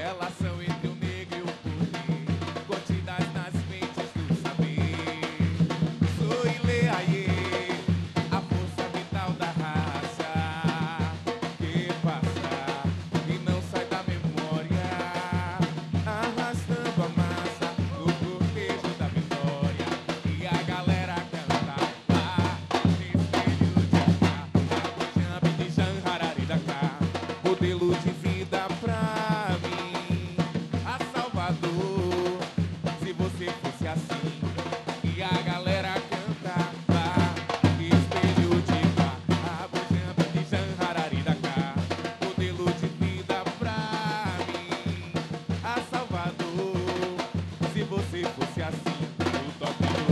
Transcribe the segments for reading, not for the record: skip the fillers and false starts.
Relação entre o negro e o poder, contidas nas mentes do saber. Sou Ile Aie, a força vital da raça, que passa e não sai da memória, arrastando a massa no cortejo da vitória. E a galera canta lá, espelho de cá, Abujambe de Janharari da cá, modelo de vida pra mim, a Salvador, se você fosse assim. E a galera canta lá, espelho de cá, Abujambe de Janharari da cá, modelo de vida pra mim, a Salvador, se você fosse assim. O toque do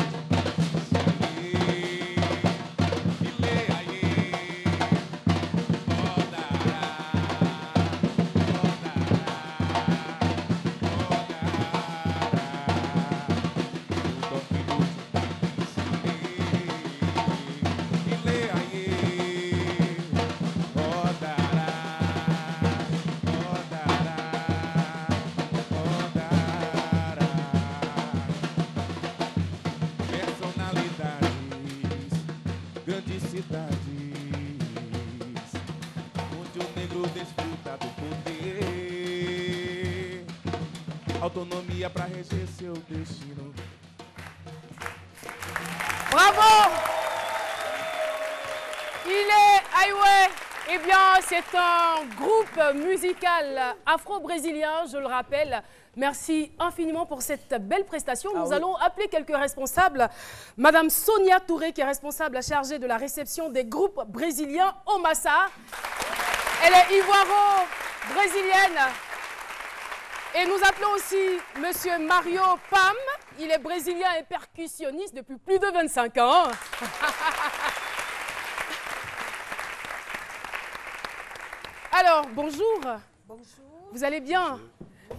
Ile Aie, rodará, personalidades, grandes cidades, onde o negro desfruta do poder, autonomia para reger seu destino. Bravo! Ile Aie. Eh bien, c'est un groupe musical afro-brésilien, je le rappelle. Merci infiniment pour cette belle prestation. Nous allons appeler quelques responsables. Madame Sonia Touré, qui est responsable chargée de la réception des groupes brésiliens au Massa. Elle est ivoiro-brésilienne. Et nous appelons aussi Monsieur Mario Pam. Il est brésilien et percussionniste depuis plus de 25 ans. Alors, bonjour. Bonjour. Vous allez bien?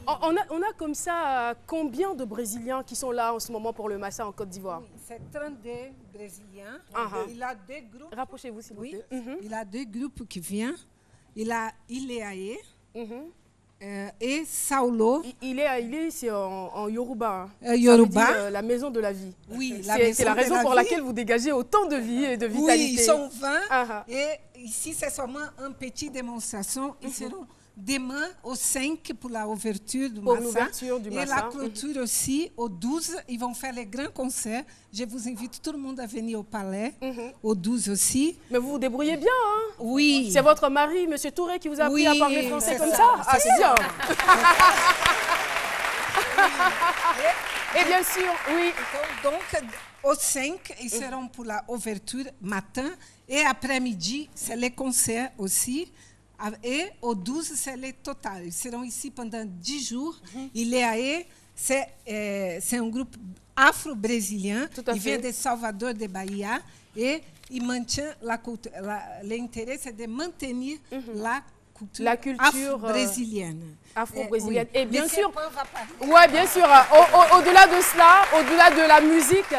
On a comme ça combien de Brésiliens qui sont là en ce moment pour le Massa en Côte d'Ivoire? Oui, c'est 32 Brésiliens. Il a deux groupes. Rapprochez-vous s'il vous plaît. Il a deux groupes qui viennent. Il a Ile Aie et Saulo. Il c'est en Yoruba. Yoruba. Ça veut dire, la maison de la vie. Oui, c'est la raison pour laquelle vous dégagez autant de vie et de vitalité. Oui, ils sont 20. Et ici, c'est seulement une petite démonstration. Ils seront demain au 5 pour la ouverture du Massa. Et la clôture aussi au 12. Ils vont faire les grands concerts. Je vous invite tout le monde à venir au palais, au 12 aussi. Mais vous vous débrouillez bien, hein? Oui. C'est votre mari, M. Touré, qui vous a appris à parler français comme ça? Ah, c'est bien. Et bien sûr, oui. Donc, au 5, ils seront pour la ouverture matin. Et après-midi, c'est les concerts aussi. Et au 12, c'est les totales. Ils seront ici pendant 10 jours. Ile Aie, c'est un groupe afro-brésilien. Il vient de Salvador de Bahia. Et il maintient la culture. L'intérêt, c'est de maintenir la culture afro-brésilienne. Afro-brésilienne. Et bien sûr, ouais, bien sûr. Au-delà de cela, au-delà de la musique,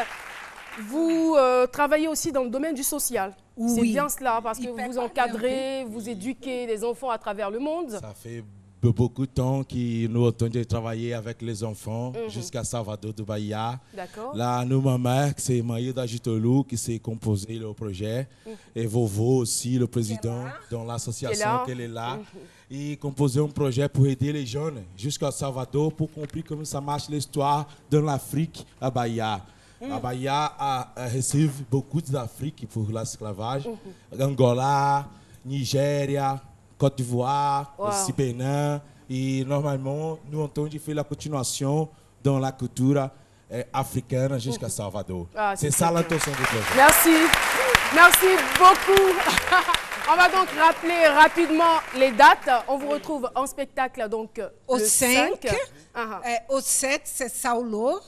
vous travaillez aussi dans le domaine du social. Oui. C'est bien cela, parce que vous encadrez, vous éduquez les enfants à travers le monde. Ça fait beaucoup de temps que nous avons travaillé avec les enfants jusqu'à Salvador de Bahia. D'accord. Là, nous, ma mère, c'est Maïda Jitolou qui s'est composé le projet. Et Vovo aussi, le président dans l'association qu'elle est là. Et composé un projet pour aider les jeunes jusqu'à Salvador pour comprendre comment ça marche l'histoire de l'Afrique à Bahia. La Bahia a reçu beaucoup d'Afrique pour l'esclavage. Angola, Nigéria, Côte d'Ivoire, aussi Bénin. Et normalement, nous entendons faire la continuation dans la culture africaine jusqu'à Salvador. C'est ça l'intention du projet. Merci. Merci beaucoup. On va donc rappeler rapidement les dates. On vous retrouve en spectacle donc au le 5. Au 7, c'est Saulo.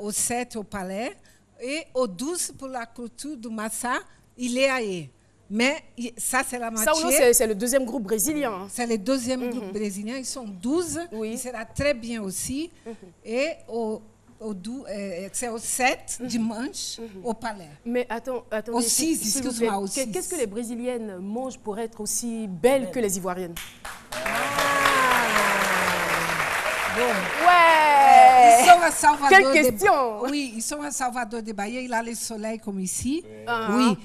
Au 7 au palais et au 12 pour la clôture du Massa, Ile Aie. Mais ça, c'est la moitié. Saulo, c'est le deuxième groupe brésilien. C'est le deuxième groupe brésilien. Ils sont 12. Il sera très bien aussi. Et c'est au 7 dimanche au palais. Mais attendez, au 6, excuse-moi, au 6. Qu'est-ce que les Brésiliennes mangent pour être aussi belles que les Ivoiriennes? Ouais. Ils sont à Salvador. Quelle question. Oui, ils sont à Salvador de Bahia. Il a le soleil comme ici. Oui.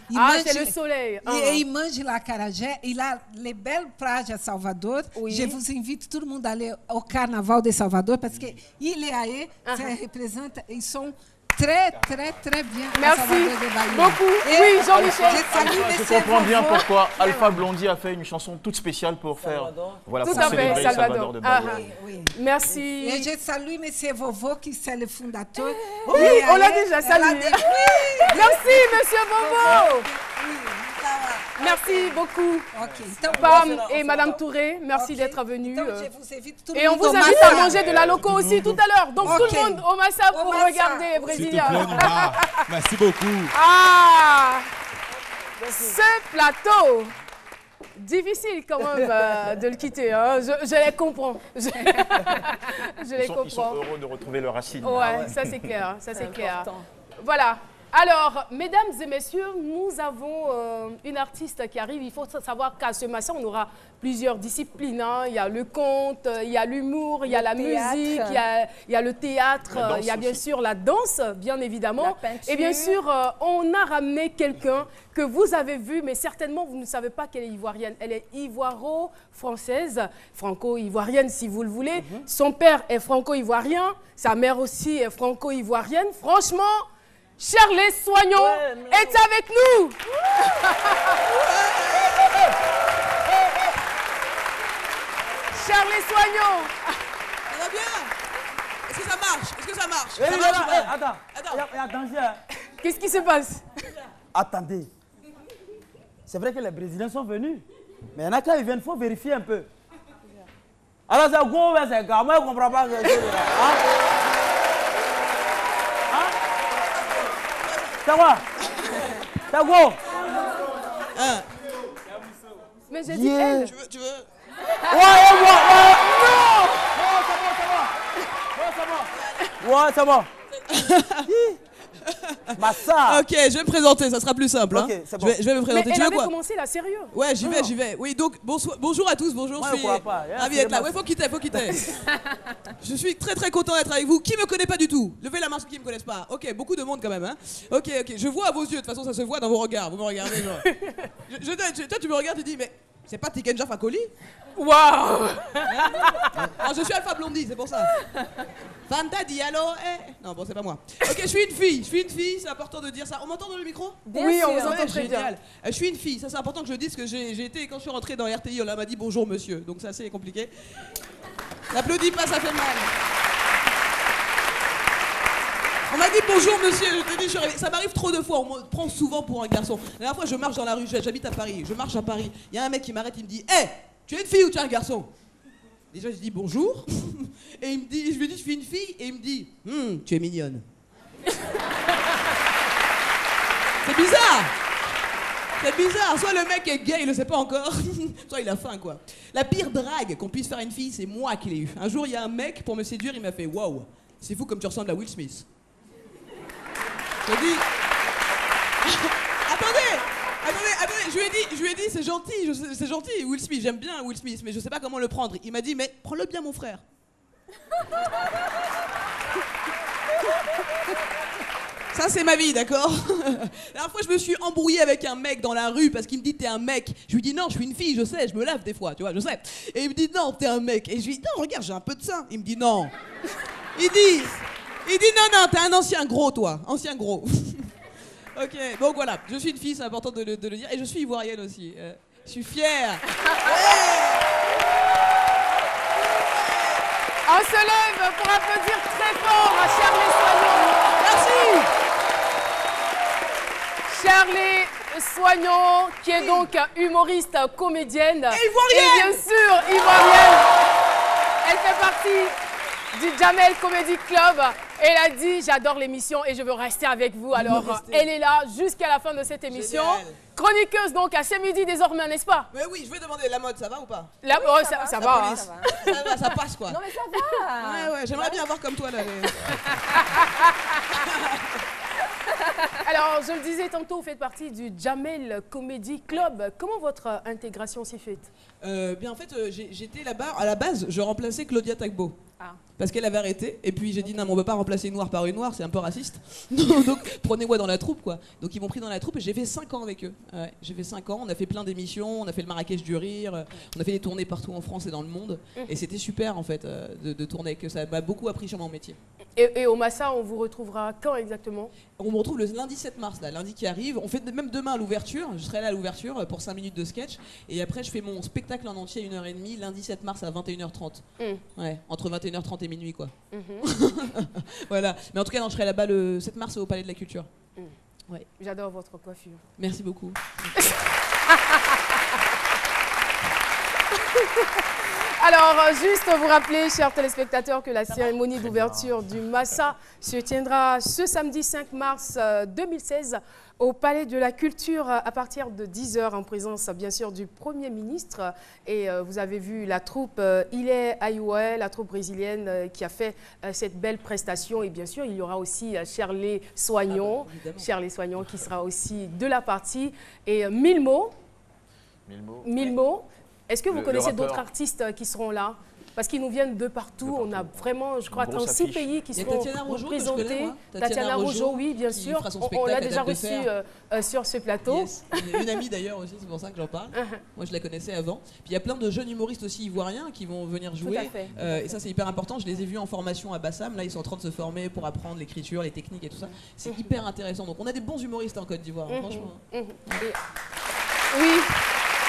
C'est le soleil. Et il mange l'acarajé. Il a les belles plages à Salvador. Oui. Je vous invite tout le monde à aller au carnaval de Salvador parce que Ileaê, ça représente, ils sont très bien. Merci de Bahia. beaucoup. Oui, Jean-Michel. Je comprends bien pourquoi Alpha Blondy a fait une chanson toute spéciale pour faire, voilà, Tout pour à fait, célébrer Salvador de Bahia. Oui. Merci. Et je salue M. Vovo, qui est le fondateur. Oui, on l'a déjà salué. Merci, Monsieur Bobo. Merci beaucoup. Pam et Madame Touré, merci d'être venus. Et on vous invite à manger de la loco aussi tout à l'heure. Donc tout le monde au Massa pour regarder Brésilien. Merci beaucoup. Ah, ce plateau. Difficile quand même de le quitter, hein. Je les comprends. Je les comprends. Ils sont heureux de retrouver leurs racines. Ouais, ça c'est clair, ça c'est clair. Voilà. Alors, mesdames et messieurs, nous avons une artiste qui arrive. Il faut savoir qu'à ce Massa, on aura plusieurs disciplines. Hein. Il y a le conte, il y a l'humour, il y a la musique, il y a le théâtre, il y a bien sûr la danse, bien évidemment. Et bien sûr, on a ramené quelqu'un que vous avez vu, mais certainement vous ne savez pas qu'elle est ivoirienne. Elle est ivoiro-française, franco-ivoirienne si vous le voulez. Son père est franco-ivoirien, sa mère aussi est franco-ivoirienne. Franchement, Charlie Soignon est avec nous. Charlie Soignon. Ça va bien? Est-ce que ça marche? Est-ce que ça marche? Ça marche ou pas? Attends. Il y a danger. Qu'est-ce qui se passe? Attendez. C'est vrai que les Brésiliens sont venus. Mais il y en a quand ils viennent, il faut vérifier un peu. Alors c'est quoi, c'est gars? Moi je ne comprends pas ce que c'est là. C'est quoi? C'est quoi? Mais j'ai dit elle. Tu veux? Ouais, c'est bon. Massa. Ok, je vais me présenter, ça sera plus simple. Ok, hein. c'est bon. Je vais me présenter. Mais Tu elle veux avait quoi? commencé là, sérieux. Ouais, j'y vais. Oui, donc bonjour à tous, bonjour. Moi, Je je suis crois pas. ravi d'être là. Ouais, faut quitter. Je suis très content d'être avec vous. Qui me connaît pas du tout? Levez la main ceux qui me connaissent pas. Ok, beaucoup de monde quand même. Hein. Ok. Je vois à vos yeux. De toute façon, ça se voit dans vos regards. Vous me regardez genre. Toi, tu me regardes, tu dis mais c'est pas Tikenja Fakoli? Waouh. Non, je suis Alpha Blondy, c'est pour ça. Fanta Diallo, Non, bon, c'est pas moi. Ok, je suis une fille, c'est important de dire ça. On m'entend dans le micro? Oui, on vous entend très bien. Génial. Je suis une fille, ça c'est important que je dise que j'ai été, quand je suis rentrée dans RTI, on m'a dit bonjour monsieur, donc ça c'est compliqué. N'applaudis pas, ça fait mal. On m'a dit bonjour monsieur, je te dis, ça m'arrive trop de fois, on me prend souvent pour un garçon. La dernière fois, je marche dans la rue, j'habite à Paris, je marche à Paris, il y a un mec qui m'arrête, il me dit hé, tu es une fille ou tu es un garçon? Déjà, je dis bonjour, et il me dit, je lui dis, je suis une fille, et il me dit, tu es mignonne. C'est bizarre. C'est bizarre, soit le mec est gay, il le sait pas encore, soit il a faim quoi. La pire drague qu'on puisse faire à une fille, c'est moi qui l'ai eu. Un jour, il y a un mec, pour me séduire, il m'a fait, waouh, c'est fou comme tu ressembles à Will Smith. Je lui ai dit, attendez, je lui ai dit, c'est gentil, Will Smith, j'aime bien Will Smith, mais je sais pas comment le prendre. Il m'a dit, mais prends-le bien mon frère. Ça c'est ma vie, d'accord? La dernière fois je me suis embrouillée avec un mec dans la rue parce qu'il me dit t'es un mec. Je lui dis non, je suis une fille, je sais, je me lave des fois, tu vois, je sais. Et il me dit non, t'es un mec. Et je lui dis non, regarde, j'ai un peu de sein. Il me dit non. Il dit non, t'es un ancien gros toi, ancien gros. Ok, donc voilà, je suis une fille, c'est important de le dire. Et je suis ivoirienne aussi, je suis fière. On se lève pour applaudir très fort à Charlie Soignon. Merci. Charlie Soignon, qui est donc humoriste, comédienne. Et ivoirienne. Et bien sûr, ivoirienne. Elle fait partie du Jamel Comedy Club. Elle a dit, j'adore l'émission et je veux rester avec vous. Alors, elle est là jusqu'à la fin de cette émission. Génial. Chroniqueuse donc à ce midi désormais, n'est-ce pas? Mais oui, je vais demander la mode, ça va ou pas? Ça va. Hein. Ça va, ça passe quoi. Non mais ça va. Ouais, j'aimerais bien avoir comme toi là. Alors, je le disais tantôt, vous faites partie du Jamel Comedy Club. Comment votre intégration s'y fait? Bien, en fait, j'étais là-bas, à la base, je remplaçais Claudia Tagbo. Ah. Parce qu'elle avait arrêté, et puis j'ai dit non, mais on ne peut pas remplacer une noire par une noire, c'est un peu raciste. Donc prenez-moi dans la troupe, quoi. Donc ils m'ont pris dans la troupe et j'ai fait 5 ans avec eux. Ouais, j'ai fait 5 ans, on a fait plein d'émissions, on a fait le Marrakech du Rire, on a fait des tournées partout en France et dans le monde. Et c'était super en fait de tourner avec eux, ça m'a beaucoup appris sur mon métier. Et au Massa, on vous retrouvera quand exactement? On me retrouve le lundi 7 mars, là, lundi qui arrive. On fait même demain à l'ouverture, je serai là à l'ouverture pour 5 minutes de sketch. Et après je fais mon spectacle en entier à 1h30, lundi 7 mars à 21h30. Ouais, entre 21h30 et minuit quoi. Voilà, mais en tout cas non, je serai là-bas le 7 mars au Palais de la Culture. Ouais. J'adore votre coiffure. Merci beaucoup. Alors, juste vous rappeler, chers téléspectateurs, que la cérémonie d'ouverture du Massa se tiendra ce samedi 5 mars 2016 au Palais de la Culture à partir de 10h en présence bien sûr du Premier ministre. Et vous avez vu la troupe Ilé Aïoué, la troupe brésilienne qui a fait cette belle prestation. Et bien sûr, il y aura aussi Shirley Soignon, Shirley Soignon qui sera aussi de la partie. Et Milmo. Est-ce que vous connaissez d'autres artistes qui seront là? Parce qu'ils nous viennent de partout. On a vraiment, je crois, 36 pays qui seront représentés. Tatiana Rojo, oui, bien sûr. On l'a déjà reçue sur ce plateau. Yes. Une amie d'ailleurs aussi, c'est pour ça que j'en parle. Moi, je la connaissais avant. Puis il y a plein de jeunes humoristes aussi ivoiriens qui vont venir jouer. Et ça, c'est hyper important. Je les ai vus en formation à Bassam. Là, ils sont en train de se former pour apprendre l'écriture, les techniques et tout ça. C'est hyper intéressant. Donc, on a des bons humoristes en Côte d'Ivoire, franchement. Oui.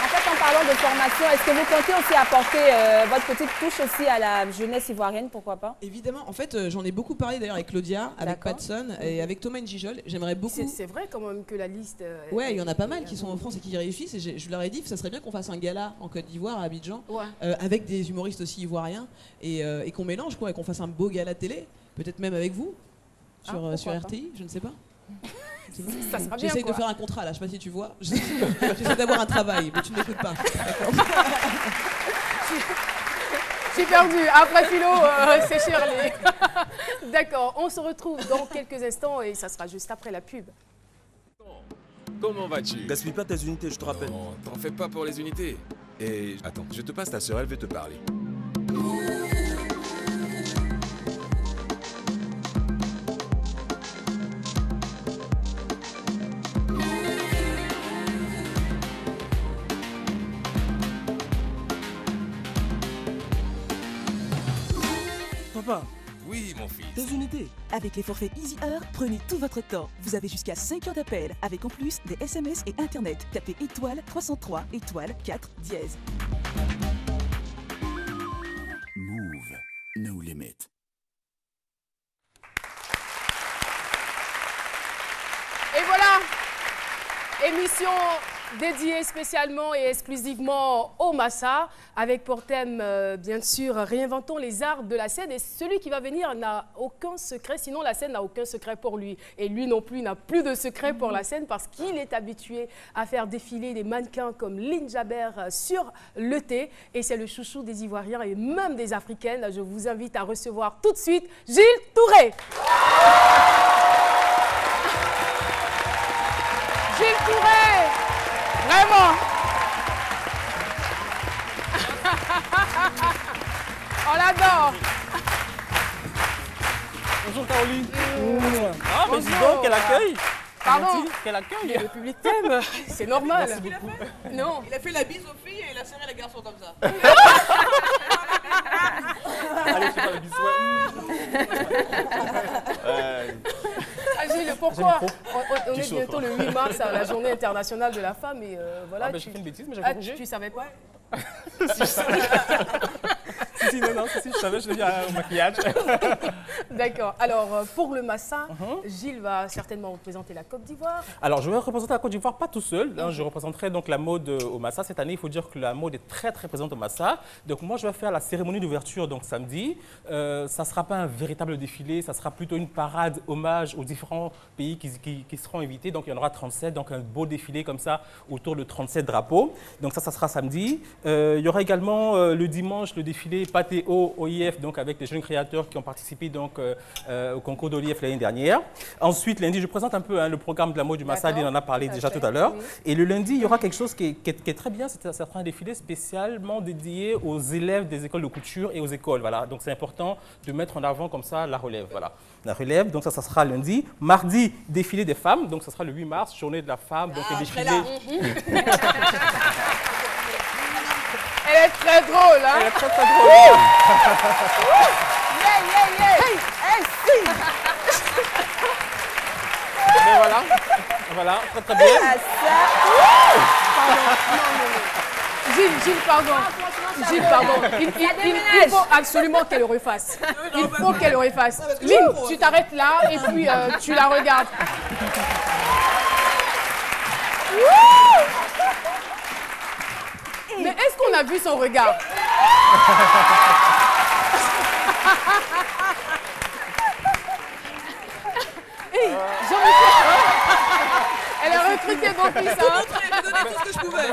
En fait, en parlant de formation, est-ce que vous comptez aussi apporter votre petite touche aussi à la jeunesse ivoirienne, pourquoi pas? Évidemment, en fait, j'en ai beaucoup parlé d'ailleurs avec Claudia, avec Patson et avec Thomas Njijol. J'aimerais beaucoup. C'est vrai quand même que la liste. Ouais, il y en a pas mal qui sont en France et qui réussissent. Et je leur ai dit, ça serait bien qu'on fasse un gala en Côte d'Ivoire, à Abidjan, avec des humoristes aussi ivoiriens et qu'on mélange, quoi, et qu'on fasse un beau gala télé, peut-être même avec vous, sur RTI, je ne sais pas. J'essaye de faire un contrat là, je sais pas si tu vois. J'essaie d'avoir un travail, mais tu ne m'écoutes pas. Je suis perdue. Après philo, c'est Shirley. D'accord, on se retrouve dans quelques instants et ça sera juste après la pub. Comment vas-tu? Gaspille pas tes unités, je te rappelle. Oh, t'en fais pas pour les unités. Et attends, je te passe ta sœur, elle veut te parler. Papa. Oui, mon fils. Tes unités. Avec les forfaits Easy Heure, prenez tout votre temps. Vous avez jusqu'à 5 heures d'appel, avec en plus des SMS et Internet. Tapez étoile 303, étoile 4, dièse. Move, no limit. Et voilà, émission dédiée spécialement et exclusivement au Massa, avec pour thème, bien sûr, réinventons les arts de la scène. Et celui qui va venir n'a aucun secret, sinon la scène n'a aucun secret pour lui. Et lui non plus n'a plus de secret pour la scène parce qu'il est habitué à faire défiler des mannequins comme Lynn Jaber sur le thé. Et c'est le chouchou des Ivoiriens et même des Africaines. Je vous invite à recevoir tout de suite Gilles Touré. Gilles Touré, vraiment. On l'adore. Bonjour Caroline. Ah, mais dis donc, quel accueil. Pardon. Quel accueil. Le public t'aime, c'est normal. Merci beaucoup. Non. Il a fait la bise aux filles et il a serré les garçons comme ça. Allez, je fais pas le bisou. Gilles, pourquoi on est bientôt le 8 mars à la journée internationale de la femme et voilà. Ah, ben, j'ai fait une bêtise, mais j'avais congé. Tu savais pas? Si, non, je savais, je l'ai dit au maquillage. D'accord. Alors, pour le Massa, Gilles va certainement représenter la Côte d'Ivoire. Alors, je vais représenter la Côte d'Ivoire, pas tout seul. Hein, je représenterai donc la mode au Massa. Cette année, il faut dire que la mode est très, très présente au Massa. Donc, moi, je vais faire la cérémonie d'ouverture donc samedi. Ça ne sera pas un véritable défilé, ça sera plutôt une parade hommage aux différents pays qui seront invités. Donc, il y en aura 37, donc un beau défilé comme ça autour de 37 drapeaux. Donc, ça sera samedi. Il y aura également le dimanche le défilé Patéo, OIF, donc avec les jeunes créateurs qui ont participé donc, au concours d'OIF l'année dernière. Ensuite, lundi, je présente un peu le programme de la mode du Massa, il en a parlé déjà tout à l'heure. Oui. Et le lundi, il y aura quelque chose qui est très bien, c'est un défilé spécialement dédié aux élèves des écoles de couture et aux écoles. Voilà. Donc c'est important de mettre en avant comme ça la relève. Voilà. La relève, donc ça sera lundi. Mardi, défilé des femmes, donc ça sera le 8 mars, journée de la femme, donc le défilé. Elle est très drôle, hein? Elle est très drôle. Mais voilà, très bien. Gilles, pardon. Gilles, pardon. Il faut absolument qu'elle refasse. Il faut qu'elle refasse. Lynn, tu t'arrêtes là et puis tu la regardes. Mais est-ce qu'on a vu son regard? Hey, elle a recruté mon fils, hein? J'ai donné tout ce que je pouvais.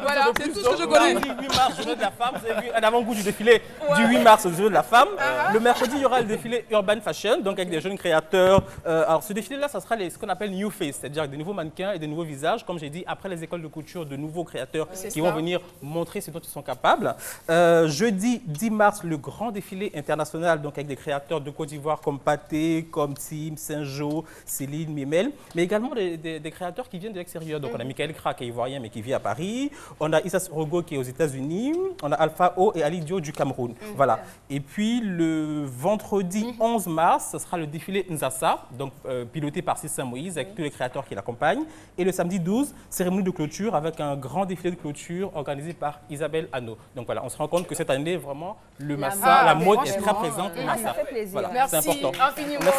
Voilà, c'est tout ce que je connais. Le 8 mars, journée de la femme, vous avez vu un avant-goût du défilé du 8 mars, journée de la femme. Le mercredi, il y aura le défilé Urban Fashion, donc avec des jeunes créateurs. Alors ce défilé-là, ça sera ce qu'on appelle New Face, c'est-à-dire des nouveaux mannequins et des nouveaux visages. Comme j'ai dit, après les écoles de couture, de nouveaux créateurs qui vont venir montrer ce dont ils sont capables. Jeudi 10 mars, le grand défilé international, donc avec des créateurs de Côte d'Ivoire comme Pathé, comme Tim, Saint-Jo, Céline, Mimel, mais également des créateurs qui viennent de l'extérieur. Donc on a Michael Kra, qui est ivoirien mais qui vit à Paris. On a Issa Sorogo qui est aux États-Unis. On a Alpha O et Ali Dio du Cameroun. Voilà. Et puis le vendredi 11 mars, ce sera le défilé Nzassa, donc piloté par Sis Saint-Moïse avec tous les créateurs qui l'accompagnent. Et le samedi 12, cérémonie de clôture avec un grand défilé de clôture organisé par Isabelle Hanno. Donc voilà, on se rend compte que cette année, vraiment, le Massa, la mode est très présente au Massa. Ça fait plaisir. Voilà, merci infiniment,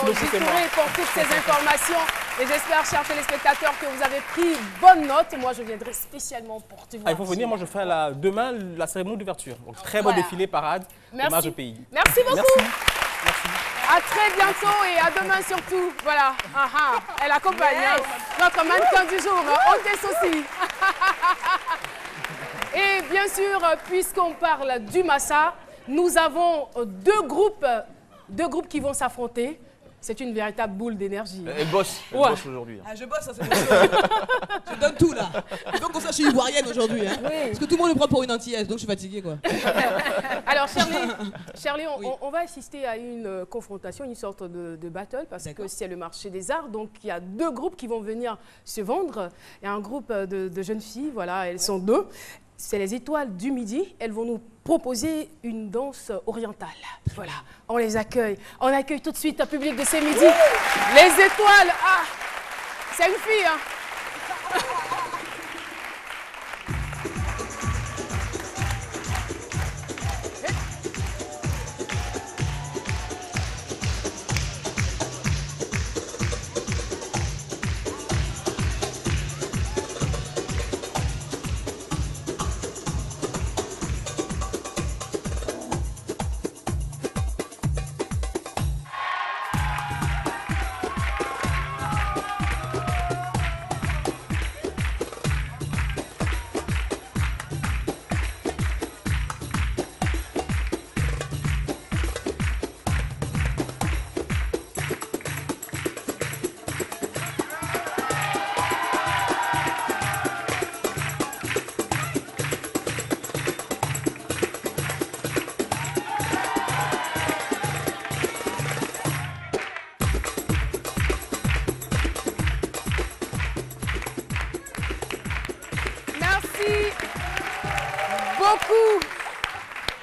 Gilles Touré, pour toutes ces informations. Et j'espère, chers téléspectateurs, que vous avez pris bonne note. Moi, je viendrai spécialement pour te voir. Il faut venir, moi je fais demain la cérémonie d'ouverture. Donc très beau défilé, parade, hommage au pays. Merci beaucoup. Merci. À très bientôt et à demain surtout. Voilà. Elle accompagne notre mannequin du jour, hôtesse aussi. Et bien sûr, puisqu'on parle du Massa, nous avons deux groupes qui vont s'affronter. C'est une véritable boule d'énergie. Elle bosse aujourd'hui. Ah, je bosse, ça c'est bon. Je donne tout là. Il faut qu'on sache que je suis ivoirienne aujourd'hui. Hein. Oui. Parce que tout le monde me prend pour une antillaise, donc je suis fatiguée quoi. Alors Shirley, on va assister à une confrontation, une sorte de battle, parce que c'est le marché des arts. Donc il y a deux groupes qui vont venir se vendre. Il y a un groupe de jeunes filles, voilà, elles sont deux. C'est les Étoiles du Midi. Elles vont nous proposer une danse orientale. Voilà, on les accueille. On accueille tout de suite un public de ces midis. Les Étoiles, c'est une fille, hein.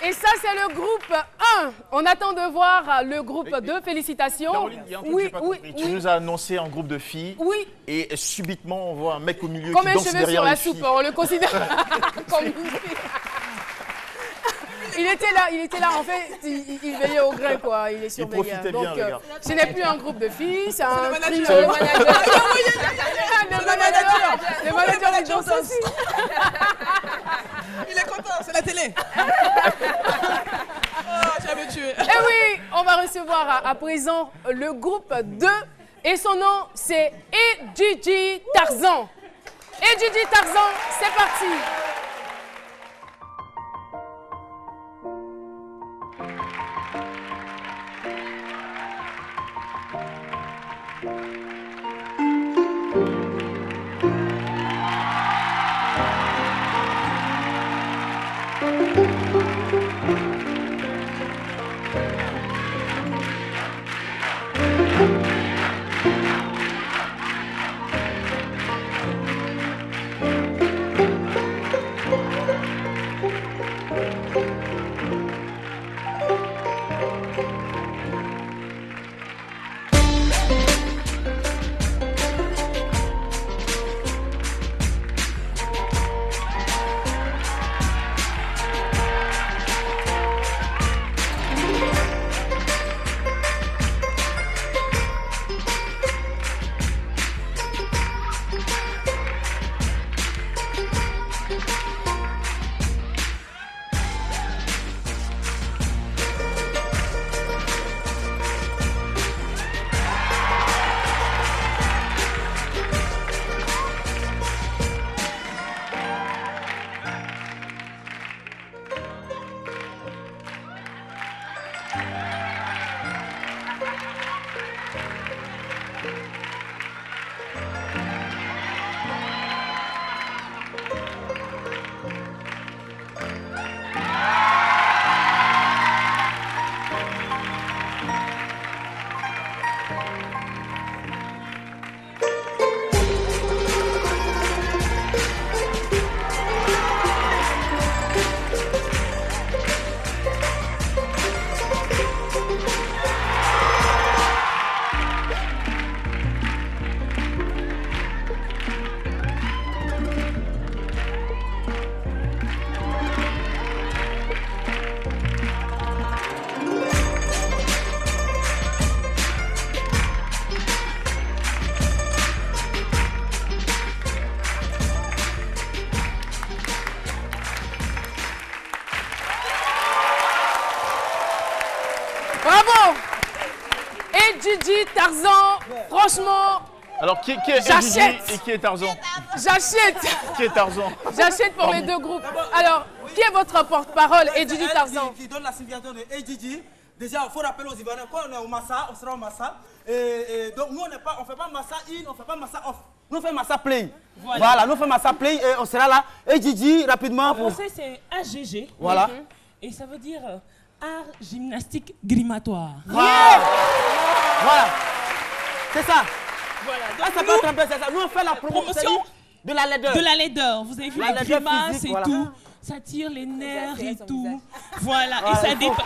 Et ça, c'est le groupe 1. On attend de voir le groupe 2. Félicitations. Caroline, il y a un truc que j'ai pas compris. Tu nous as annoncé un groupe de filles. Oui. Et subitement, on voit un mec au milieu comme qui danse derrière les filles. Comme un cheveu sur la soupe, on le considère comme une fille. Il était là, en fait, il veillait au grain, quoi. Il est surveillé. Il profitait bien, donc, ce n'est plus un groupe de filles, c'est un trio de manager. Le manager, il danse aussi. Il est content, c'est la télé. Tu vas me tuer. Et oui, on va recevoir à présent le groupe 2 et son nom c'est Edjidji Tarzan. Edjidji Tarzan, c'est parti. Bravo. Et Gigi, Tarzan, franchement... Alors, qui est Gigi et qui est Tarzan? J'achète. Qui est Tarzan? J'achète pour les deux groupes. Alors, qui est votre porte-parole, Gigi Tarzan? Qui donne la signature de Gigi. Déjà, il faut rappeler aux Ivoiriens, quand on est au Massa, on sera au Massa. Et donc, nous, on ne fait pas Massa in, on ne fait pas Massa off. Nous, on fait Massa play. Voilà, nous, on fait Massa play et on sera là. Et Gigi, rapidement. En français, c'est AGG. Voilà. Et ça veut dire art gymnastique grimatoire. Voilà. Voilà. C'est ça. Voilà. Ah, ça peut être un peu ça. Nous, on fait la promotion de la laideur. De la laideur. Vous avez vu la les grimaces physique, et voilà. tout. Ça tire les nerfs et tout. Voilà. Et ça dépasse.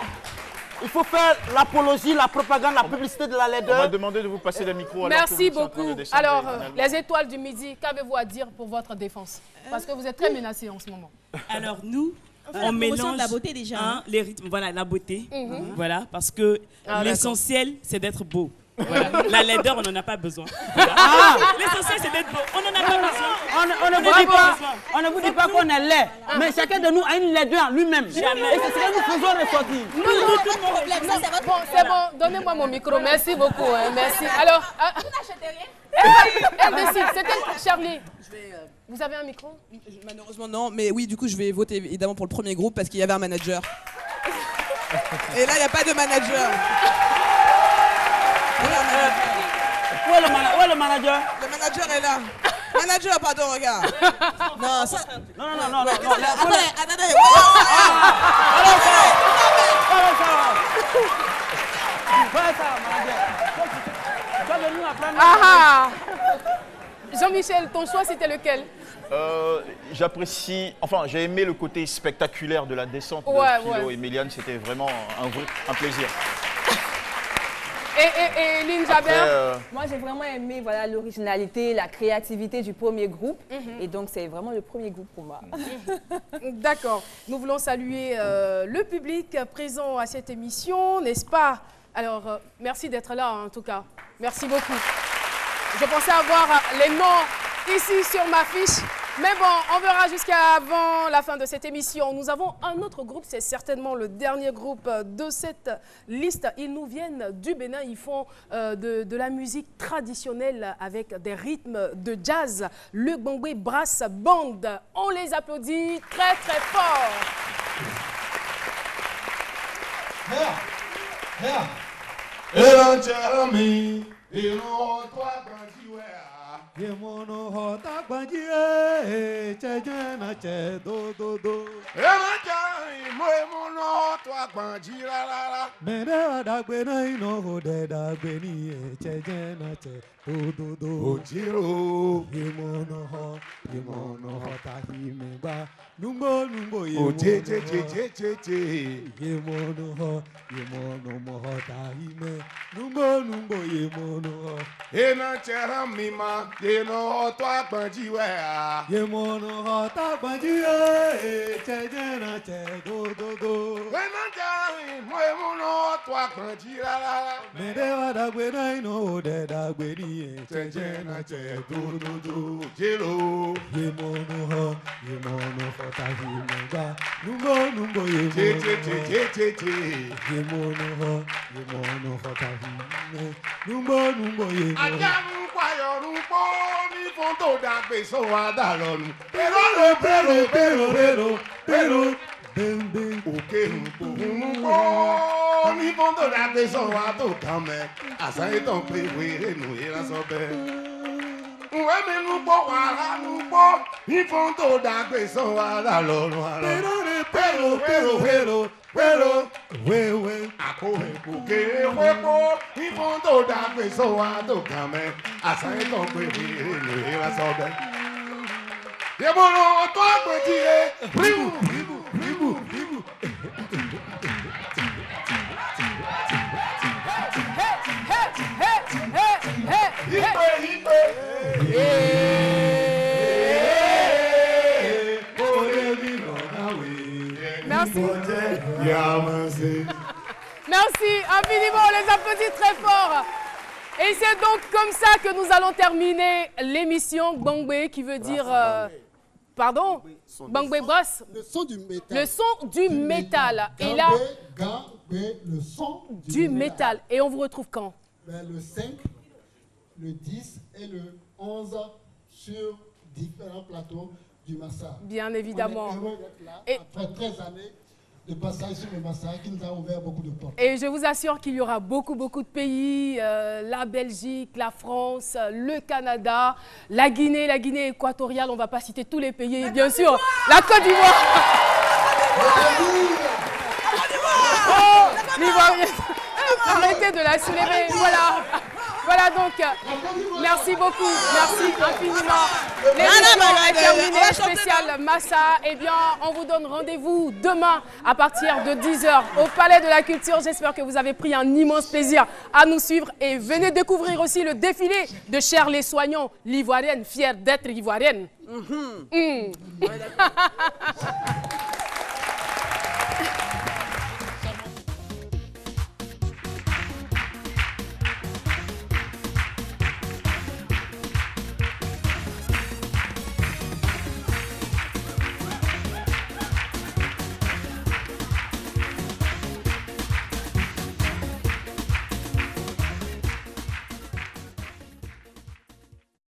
Il faut faire l'apologie, la propagande, la publicité de la laideur. On m'a demandé de vous passer le micro. Merci beaucoup. Alors, les étoiles du midi, qu'avez-vous à dire pour votre défense? Parce que vous êtes très menacés en ce moment. Alors, nous, on mélange de la beauté déjà. Les rythmes, voilà, la beauté. Voilà, parce que l'essentiel, c'est d'être beau. Voilà. La laideur, on n'en a pas besoin. Voilà. L'essentiel, c'est d'être beau. On n'en a pas besoin. On ne vous dit pas qu'on est laid, mais chacun de nous a une laideur lui-même. Jamais. Et c'est ce que nous faisons ressortir. Non, bon, c'est bon, donnez-moi mon micro. Merci beaucoup. Hein, merci. Alors, vous n'achetez rien? Elle décide. C'était Charlie. Vous avez un micro? Malheureusement, non. Mais oui, du coup, je vais voter évidemment pour le premier groupe parce qu'il y avait un manager. Et là, il n'y a pas de manager. Où est le manager? Le manager est là. Manager, pardon, regarde. Non, ça... Non. Attendez. Ah. Jean-Michel, ton choix, c'était lequel? J'apprécie, enfin j'ai aimé le côté spectaculaire de la descente de Philo et Méliane, c'était vraiment un plaisir. Et Lynn Jabert? Moi j'ai vraiment aimé l'originalité, la créativité du premier groupe et donc c'est vraiment le premier groupe pour moi. D'accord, nous voulons saluer le public présent à cette émission, n'est-ce pas? Alors merci d'être là en tout cas, merci beaucoup. Je pensais avoir les noms ici sur ma fiche. Mais bon, on verra jusqu'avant la fin de cette émission. Nous avons un autre groupe, c'est certainement le dernier groupe de cette liste. Ils nous viennent du Bénin, ils font de la musique traditionnelle avec des rythmes de jazz. Le Gbangbe Brass Band. On les applaudit très très fort. Merci infiniment, on les applaudit très fort. Et c'est donc comme ça que nous allons terminer l'émission Gbangbe, qui veut dire... pardon, Gbangbe Brass. Le son du métal. Le son du métal. Et là... le son du métal. Et on vous retrouve quand? Le 5, le 10 et le 11 sur différents plateaux du Massa. Bien évidemment. On est heureux d'être là, après 13 années de passage sur le Massa qui nous a ouvert beaucoup de portes. Et je vous assure qu'il y aura beaucoup de pays, la Belgique, la France, le Canada, la Guinée équatoriale, on ne va pas citer tous les pays, et bien sûr, la Côte d'Ivoire. Oh, l'Ivoirienne. Arrêtez de la soulever, voilà. Voilà donc, merci beaucoup, merci infiniment. L'émission est terminée, spéciale Massa. Eh bien, on vous donne rendez-vous demain à partir de 10h au Palais de la Culture. J'espère que vous avez pris un immense plaisir à nous suivre et venez découvrir aussi le défilé de Cher les Soignants, l'Ivoirienne, fière d'être ivoirienne.